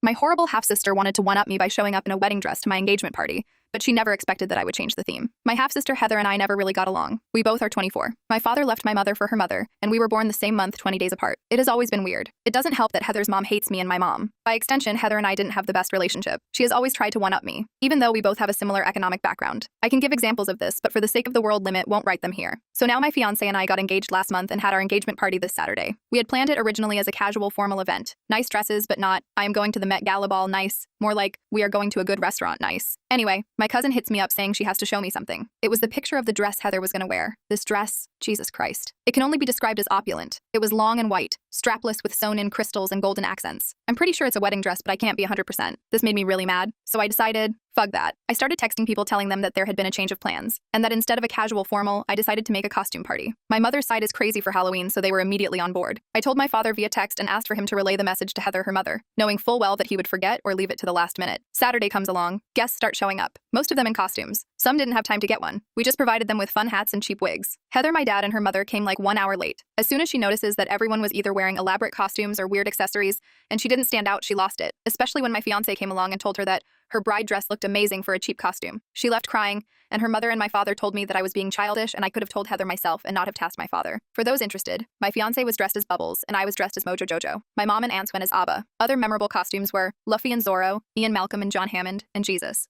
My horrible half-sister wanted to one-up me by showing up in a wedding dress to my engagement party, but she never expected that I would change the theme. My half-sister Heather and I never really got along. We both are 24. My father left my mother for her mother, and we were born the same month, 20 days apart. It has always been weird. It doesn't help that Heather's mom hates me and my mom. By extension, Heather and I didn't have the best relationship. She has always tried to one-up me, even though we both have a similar economic background. I can give examples of this, but for the sake of the world limit, won't write them here. So now my fiancé and I got engaged last month and had our engagement party this Saturday. We had planned it originally as a casual formal event. Nice dresses, but not, I am going to the Met Gala ball nice. More like, we are going to a good restaurant nice. Anyway, my cousin hits me up saying she has to show me something. It was the picture of the dress Heather was gonna wear. This dress, Jesus Christ. It can only be described as opulent. It was long and white, strapless with sewn-in crystals and golden accents. I'm pretty sure it's a wedding dress, but I can't be 100%. This made me really mad, so I decided, fug that. I started texting people telling them that there had been a change of plans, and that instead of a casual formal, I decided to make a costume party. My mother's side is crazy for Halloween, so they were immediately on board. I told my father via text and asked for him to relay the message to Heather, her mother, knowing full well that he would forget or leave it to the last minute. Saturday comes along, guests start showing up, most of them in costumes. Some didn't have time to get one. We just provided them with fun hats and cheap wigs. Heather, my dad, and her mother came like 1 hour late. As soon as she notices that everyone was either wearing elaborate costumes or weird accessories, and she didn't stand out, she lost it, especially when my fiancé came along and told her that her bride dress looked amazing for a cheap costume. She left crying, and her mother and my father told me that I was being childish and I could have told Heather myself and not have tasked my father. For those interested, my fiancé was dressed as Bubbles, and I was dressed as Mojo Jojo. My mom and aunts went as Abba. Other memorable costumes were Luffy and Zorro, Ian Malcolm and John Hammond, and Jesus.